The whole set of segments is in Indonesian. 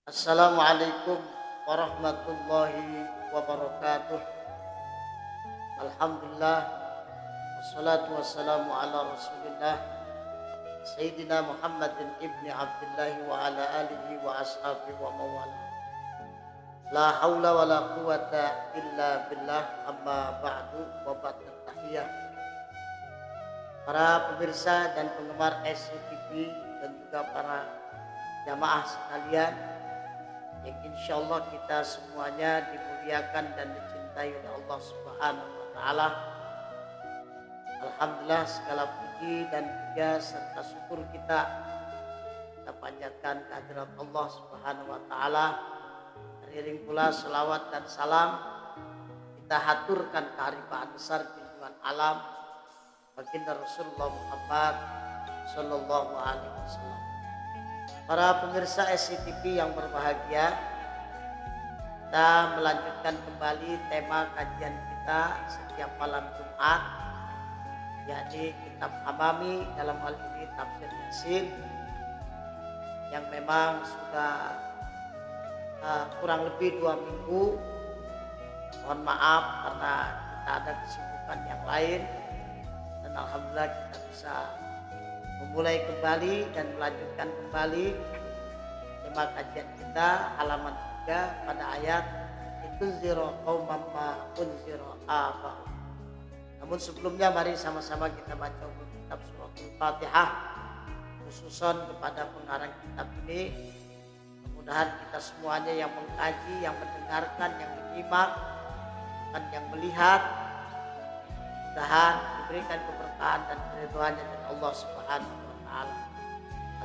Assalamualaikum warahmatullahi wabarakatuh. Alhamdulillah wassalatu wassalamu ala Rasulillah Sayyidina Muhammadin ibni Abdullah wa ala alihi wa ashabihi wa mawala. La haula wa la quwata illa billah, amma ba'du wa ba'du tahiyah. Para pemirsa dan penggemar SCTV dan juga para jamaah sekalian, yang insya Allah kita semuanya dimuliakan dan dicintai oleh Allah Subhanahu wa Ta'ala. Alhamdulillah, segala puji dan puja serta syukur kita panjatkan kehadirat Allah Subhanahu wa Ta'ala. Teriring pula selawat dan salam kita haturkan keharibaan besar junjungan alam baginda Rasulullah Muhammad Sallallahu Alaihi Wasallam. Para pemirsa SCTV yang berbahagia, kita melanjutkan kembali tema kajian kita setiap malam Jumat, yakni kitab Hamami, dalam hal ini tafsir Yasin, yang memang sudah kurang lebih 2 minggu. Mohon maaf karena kita ada kesibukan yang lain, dan alhamdulillah kita bisa memulai kembali dan melanjutkan kembali tema kajian kita halaman 3 pada ayat itunzira qauman ma unzira abahum. Namun sebelumnya mari sama-sama kita baca kitab surah Al-Fatihah, khususan kepada pengarang kitab ini. Mudah-mudahan kita semuanya yang mengkaji, yang mendengarkan, yang menyimak, dan yang melihat, mudah-mudahan diberikan keberkahan dan keridhaannya dari Allah Subhanahu wa Ta'ala.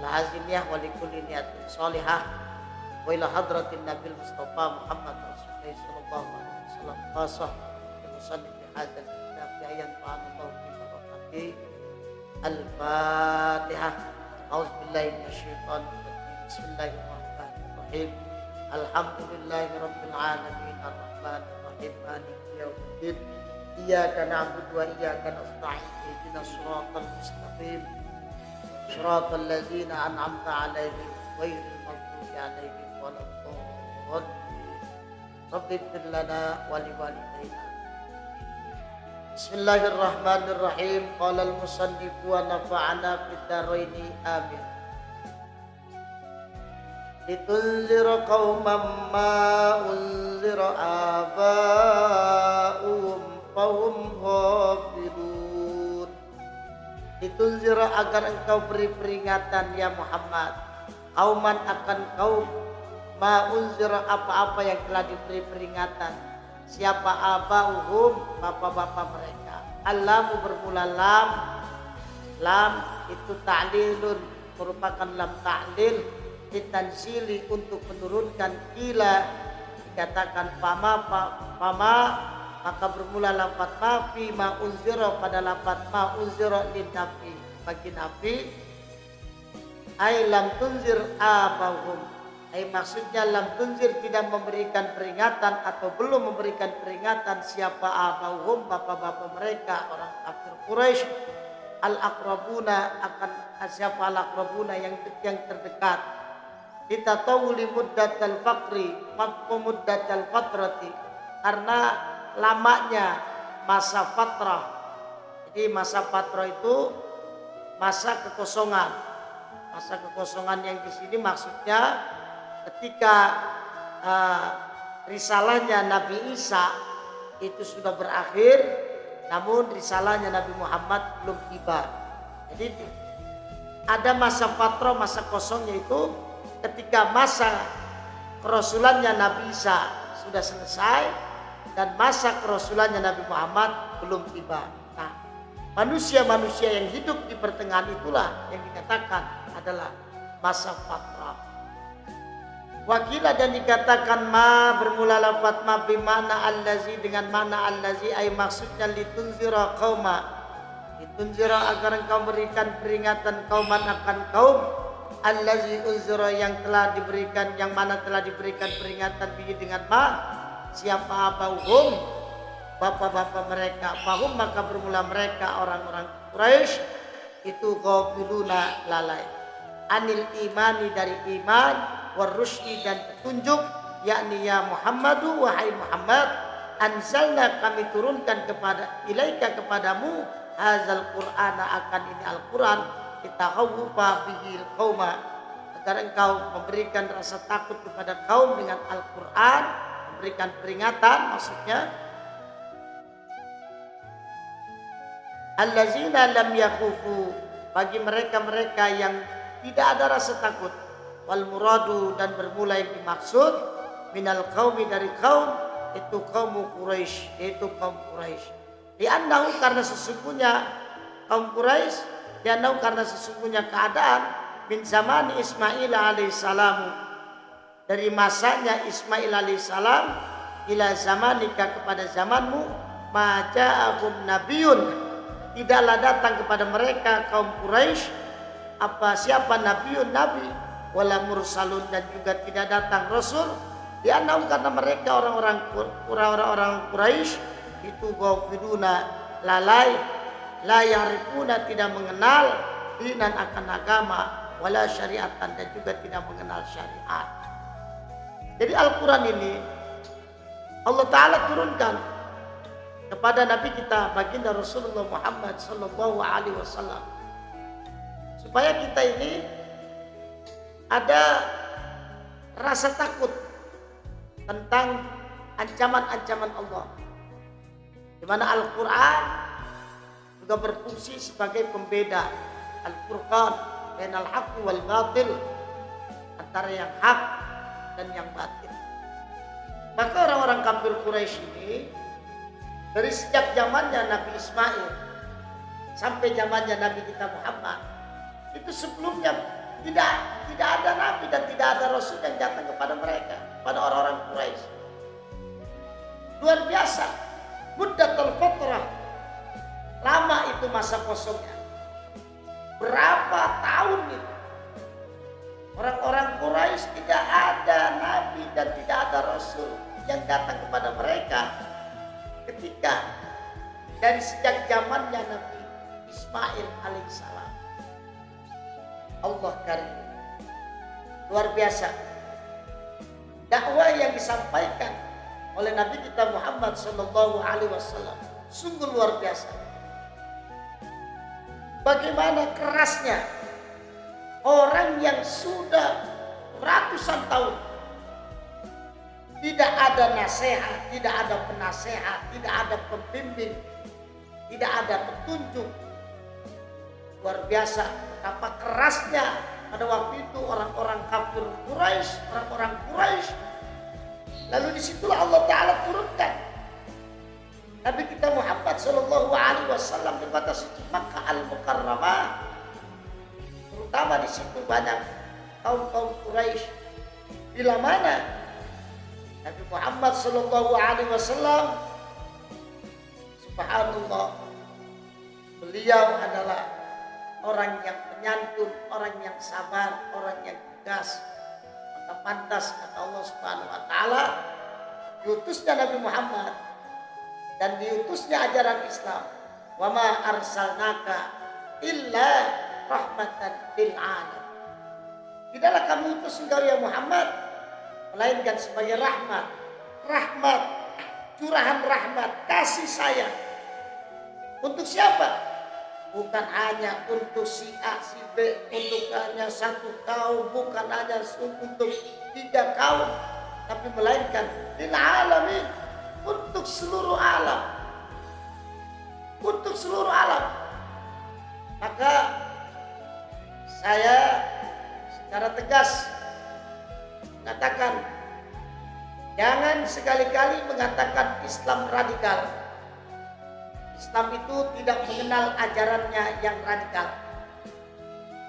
Al-hazimiyah wa likulli niyatin sholihah wa ila hadratin Nabil Mustafa Muhammad Rasulullah sallallahu alaihi wasallam qasah wa musannif fi hadzal kitab bi ayyan ta'ala fi barakati al-Fatihah. A'udzubillahi minasyaitonir rajim. Bismillahirrahmanirrahim. Alhamdulillahirabbil alamin arrahmanir rahim maliki yaumiddin. Iyyaka na'budu wa iyyaka nasta'in. Ihdinas siratal mustaqim. Shiratal ladzina an'amta 'alaihim ghairil maghdubi 'alaihim waladdallin. Rabbighfir lana wa liwalidayna. Bismillahirrahmanirrahim. Qala al-musannif wa nafa'ana fid dharaini amin. Litunzira qauman ma unzira aba'uhum fahum ghafilun. Litunzira agar engkau beri peringatan ya Muhammad, kauman akan kaum ma unzira apa-apa yang telah diberi peringatan. Siapa aba'uhum, bapak-bapak mereka. Allamu bermula lam. Lam itu ta'lilun, merupakan lam ta'lil ditanzili untuk menurunkan. Kila dikatakan fama maka bermula lafaz ma fi ma unzira pada lafaz ma unzira linafi bagi nafi. Ai lam tunzir abahum, ai maksudnya lam tunzir tidak memberikan peringatan atau belum memberikan peringatan siapa abahum, bapak-bapak mereka orang kafir Quraisy. Al aqrabuna akan siapa al aqrabuna yang terdekat. Kita tahu limuddatal faqri muddatal fatrati, karena lamanya masa fatrah. Jadi masa fatrah itu masa kekosongan. Masa kekosongan yang di sini maksudnya ketika risalahnya Nabi Isa itu sudah berakhir, namun risalahnya Nabi Muhammad belum tiba. Jadi ada masa fatrah, masa kosongnya itu ketika masa kerasulannya Nabi Isa sudah selesai dan masa kerasulannya Nabi Muhammad belum tiba. Nah, manusia-manusia yang hidup di pertengahan itulah yang dikatakan adalah masa fatrah. Wakilah dan dikatakan ma bermula lafaz ma bimana allazi dengan mana allazi ay maksudnya litunzira qauma. Litunzira agar engkau berikan peringatan kauman akan kaum allazi unzira yang telah diberikan, yang mana telah diberikan peringatan bihi dengan ma siapa abahum, bapak-bapak mereka. Fahum maka bermula mereka orang-orang Quraisy itu ghafiluna lalai anil imani dari iman warusyi dan petunjuk, yakni ya Muhammadu, wahai Muhammad, anzalna kami turunkan ilaika kepadamu hazal qur'ana akan ini Al-Quran, litahawufa bihil qauma, agar engkau memberikan rasa takut kepada kaum dengan Al-Quran, memberikan peringatan, maksudnya allazina lam yakhufu, bagi mereka-mereka yang tidak ada rasa takut, wal muradu, dan bermula yang dimaksud minal qaumi, dari kaum, itu kaum Quraisy, yaitu kaum Quraisy. Li'annahu, karena sesungguhnya kaum Quraisy, li'annahu, karena sesungguhnya keadaan min zamani Ismail alaihissalam, dari masanya Ismail alaihissalam, ila zamanika, kepada zamanmu, maja'ahum nabiyun, tidaklah datang kepada mereka kaum Quraisy siapa nabiyun, nabi, wala mursalun, dan juga tidak datang rasul, dianam, karena mereka orang-orang Quraisy itu ghafiluna, lalai, la yarifuna, tidak mengenal, dinan, akan agama, wala syariatan, dan juga tidak mengenal syariat. Jadi Al-Quran ini Allah Ta'ala turunkan kepada Nabi kita baginda Rasulullah Muhammad sallallahu alaihi wasallam, supaya kita ini ada rasa takut tentang ancaman-ancaman Allah, di mana Al-Quran juga berfungsi sebagai pembeda, Al-Furqan bainal haqqi wal batil, antara yang hak dan yang batil. Maka orang-orang kafir Quraisy ini dari sejak zamannya Nabi Ismail sampai zamannya Nabi kita Muhammad, itu sebelumnya tidak ada nabi dan tidak ada rasul yang datang kepada mereka, pada orang-orang Quraisy. Luar biasa, muddatul fatrah, lama itu masa kosongnya. Berapa tahun itu orang-orang Quraisy tidak ada nabi dan tidak ada rasul yang datang kepada mereka. Ketika dari sejak zamannya Nabi Ismail alaihissalam, Allah karim, luar biasa dakwah yang disampaikan oleh Nabi kita Muhammad sallallahu alaihi wasallam, sungguh luar biasa. Bagaimana kerasnya orang yang sudah ratusan tahun tidak ada nasihat, tidak ada penasehat, tidak ada pembimbing, tidak ada petunjuk. Luar biasa betapa kerasnya pada waktu itu orang-orang kafir Quraisy, orang-orang Quraisy. Lalu disitulah Allah Ta'ala turunkan Nabi kita Muhammad sallallahu alaihi wasallam di kota suci Makkah Al-Mukarramah. Terutama di situ banyak kaum-kaum Quraisy. Bila mana Nabi Muhammad sallallahu alaihi wasallam, subhanallah, beliau adalah orang yang penyantun, orang yang sabar, orang yang tegas. Maka pantas kata Allah Subhanahu wa taala, diutusnya Nabi Muhammad dan diutusnya ajaran Islam. Wa ma arsalnaka illa rahmatan lil alamin. Tidaklah kami utus engkau ya Muhammad melainkan sebagai rahmat, curahan rahmat, kasih sayang. Untuk siapa? Bukan hanya untuk si A, si B, untuk hanya satu kaum, bukan hanya untuk 3 kaum, tapi melainkan lil alamin, untuk seluruh alam. Untuk seluruh alam. Maka saya secara tegas mengatakan, jangan sekali-kali mengatakan Islam radikal. Islam itu tidak mengenal ajarannya yang radikal.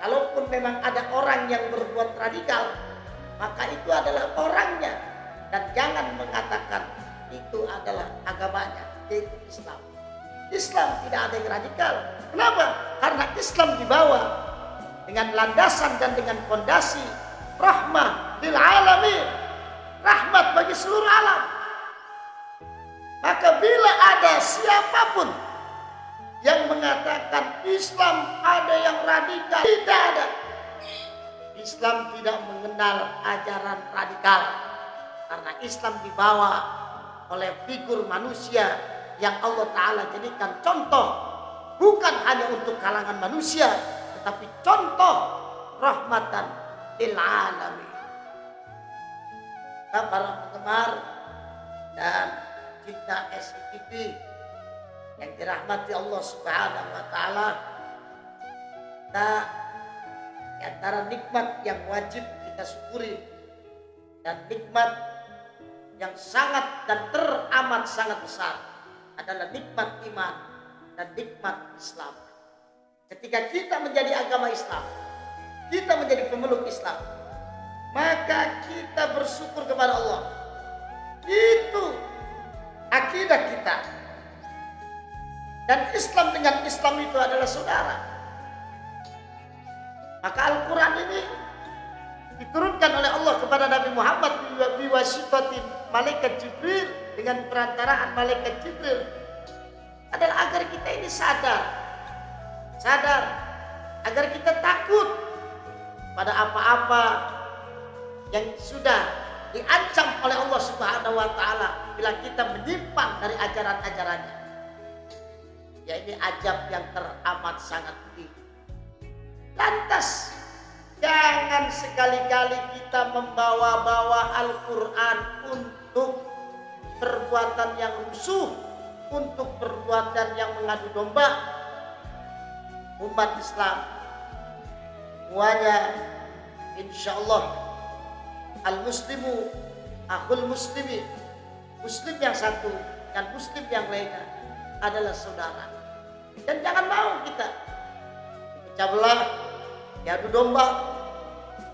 Kalaupun memang ada orang yang berbuat radikal, maka itu adalah orangnya, dan jangan mengatakan itu adalah agamanya, yaitu Islam. Islam tidak ada yang radikal. Kenapa? Karena Islam dibawa dengan landasan dan dengan fondasi rahmah lil alamin, rahmat bagi seluruh alam. Maka bila ada siapapun yang mengatakan Islam ada yang radikal, tidak ada. Islam tidak mengenal ajaran radikal, karena Islam dibawa oleh figur manusia yang Allah Ta'ala jadikan contoh, bukan hanya untuk kalangan manusia, tetapi contoh rahmatan lil alamin. Nah, para penggemar dan cinta SCTV yang dirahmati Allah Subhanahu wa Ta'ala, di antara nikmat yang wajib kita syukuri dan nikmat yang sangat dan teramat sangat besar adalah nikmat iman dan nikmat Islam. Ketika kita menjadi agama Islam, kita menjadi pemeluk Islam, maka kita bersyukur kepada Allah. Itu akidah kita. Dan Islam dengan Islam itu adalah saudara. Maka Al-Quran ini diturunkan oleh Allah kepada Nabi Muhammad biwasitatin malaikat Jibril, dengan perantaraan malaikat Jibril, adalah agar kita ini sadar agar kita takut pada apa-apa yang sudah diancam oleh Allah Subhanahu wa Ta'ala bila kita menyimpang dari ajaran-ajarannya. Ya, ini ajab yang teramat sangat tinggi. Lantas jangan sekali-kali kita membawa-bawa Al-Quran untuk perbuatan yang rusuh, untuk perbuatan yang mengadu domba umat Islam. Semuanya insya Allah al-muslimu akhul muslimi, muslim yang satu dan muslim yang lainnya adalah saudara. Dan jangan mau kita pecah belah, diadu domba,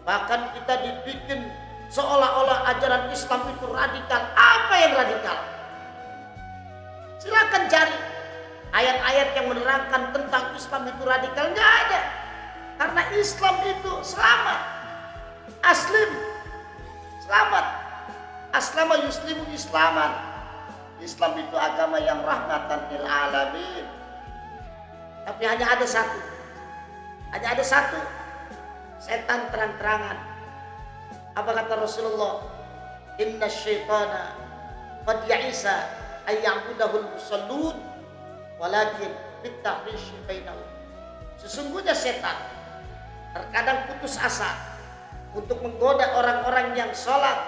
bahkan kita dibikin seolah-olah ajaran Islam itu radikal. Apa yang radikal? Silakan cari ayat-ayat yang menerangkan tentang Islam itu radikal. Nggak ada. Karena Islam itu selamat. Aslim, selamat. Aslama yuslimu islaman. Islam itu agama yang rahmatan lil alamin. Tapi hanya ada satu. Hanya ada satu. Setan terang-terangan. Apa kata Rasulullah? Inna syaitana qad ya'isa ayya'budahul musallun walakin bitahrish bainahum. Sesungguhnya setan terkadang putus asa untuk menggoda orang-orang yang sholat,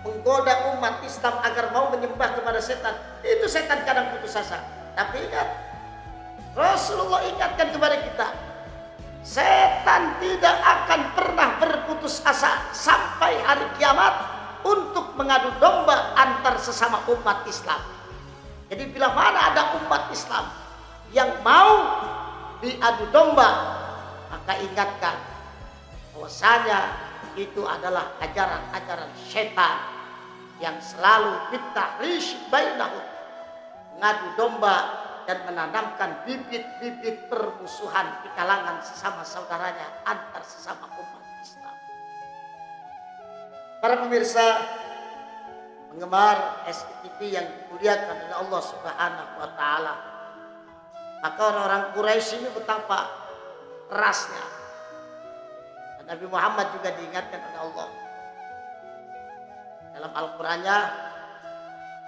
menggoda umat Islam agar mau menyembah kepada setan. Itu setan kadang putus asa. Tapi ingat, Rasulullah ingatkan kepada kita, setan tidak akan pernah berputus asa sampai hari kiamat untuk mengadu domba antar sesama umat Islam. Jadi bila mana ada umat Islam yang mau diadu domba, maka ingatkan bahwasanya itu adalah ajaran-ajaran setan yang selalu bitahrish bainahum, mengadu domba dan menanamkan bibit-bibit permusuhan di kalangan sesama saudaranya antar sesama umat Islam. Para pemirsa penggemar SCTV yang dimuliakan oleh Allah Subhanahu wa Ta'ala, maka orang-orang Quraisy ini betapa kerasnya. Dan Nabi Muhammad juga diingatkan oleh Allah dalam Al-Qur'annya,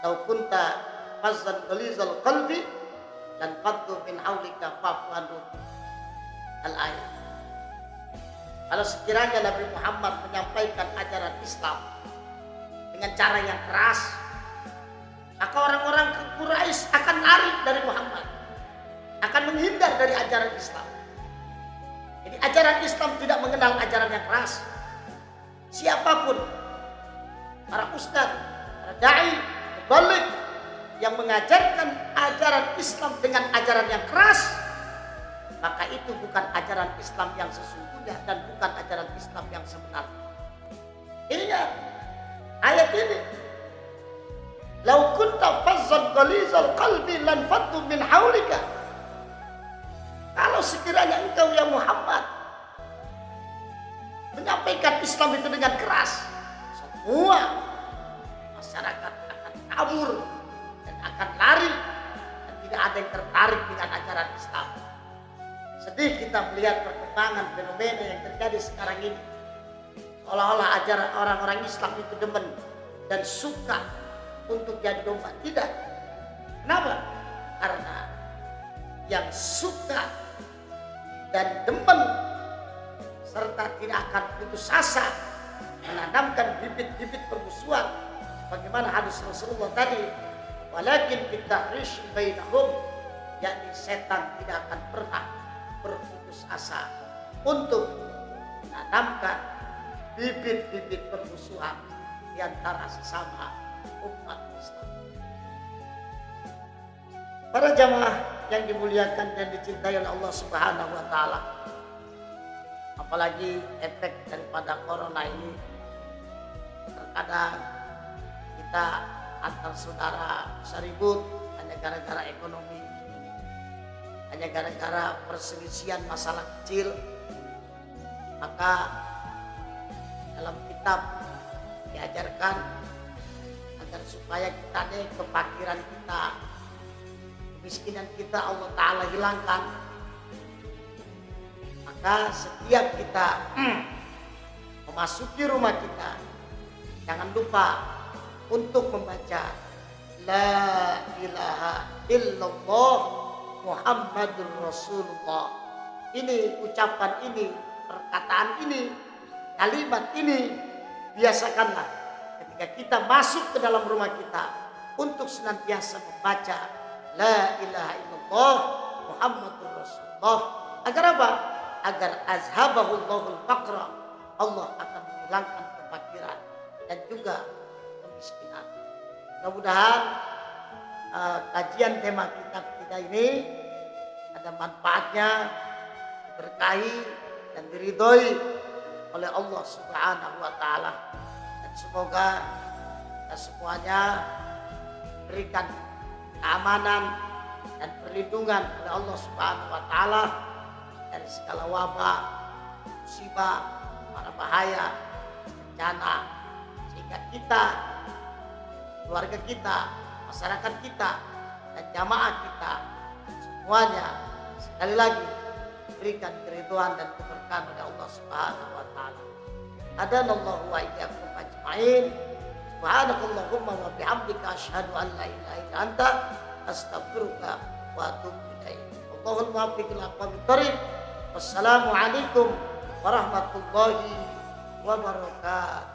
"Lau kunta fazzan ghalizal qalbi dan faddu min haulika fa'fu anhum." Al-ayat. Kalau sekiranya Nabi Muhammad menyampaikan ajaran Islam dengan cara yang keras, maka orang-orang Quraisy akan lari dari Muhammad, akan menghindar dari ajaran Islam. Jadi ajaran Islam tidak mengenal ajaran yang keras. Siapapun, para ustadz, para da'i, mubalik yang mengajarkan ajaran Islam dengan ajaran yang keras, maka itu bukan ajaran Islam yang sesungguhnya dan bukan ajaran Islam yang sebenarnya. Ingat ayat ini, "Lau kunta fazzan ghalizal qalbi lan faddu min haulika." Kalau sekiranya engkau ya Muhammad menyampaikan Islam itu dengan keras, semua masyarakat akan kabur dan akan lari dan tidak ada yang tertarik dengan ajaran Islam. Sedih kita melihat perkembangan fenomena yang terjadi sekarang ini. seolah-olah ajaran orang-orang Islam itu demen dan suka untuk jadi domba. Tidak. Kenapa? Karena yang suka dan demen serta tidak akan putus asa menanamkan bibit-bibit permusuhan, bagaimana hadis Rasulullah tadi, walakin kita rish bainahum, yakni setan tidak akan pernah berputus asa untuk menanamkan bibit-bibit permusuhan di antara sesama umat Islam. Para jamaah yang dimuliakan dan dicintai oleh Allah Subhanahu wa taala, apalagi efek daripada corona ini, terkadang kita antar saudara bisa ribut hanya gara-gara ekonomi, hanya gara-gara perselisihan masalah kecil. Maka dalam kitab diajarkan agar supaya kita kefakiran kita, kemiskinan kita Allah Ta'ala hilangkan. Maka setiap kita memasuki rumah kita, jangan lupa untuk membaca La ilaha illallah Muhammadur Rasulullah. Ini ucapan ini, perkataan ini, kalimat ini biasakanlah ketika kita masuk ke dalam rumah kita untuk senantiasa membaca La ilaha illallah Muhammadur Rasulullah. Agar apa? Agar azhabahullahul faqra, Allah akan menghilangkan kefakiran dan juga kemiskinan. Mudah-mudahan kajian tema kitab kita ini ada manfaatnya, diberkahi dan diridhoi oleh Allah Subhanahu wa taala, dan semoga kita semuanya diberikan keamanan dan perlindungan oleh Allah Subhanahu wa taala dari segala wabah, musibah, mara bahaya, bencana, sehingga kita, keluarga kita, masyarakat kita, dan jamaah kita semuanya sekali lagi diberikan keridhaan dan keberkahan oleh Allah Subhanahu wa taala. Hadanallahu wa iyyakum ajmain. Subhanakallahumma wa bihamdika asyhadu an la ilaha illa anta astaghfiruka wa atubu ilaik. Allahumma muwaffiq ila aqwamit thoriq. Wassalamu alaikum warahmatullahi wabarakatuh.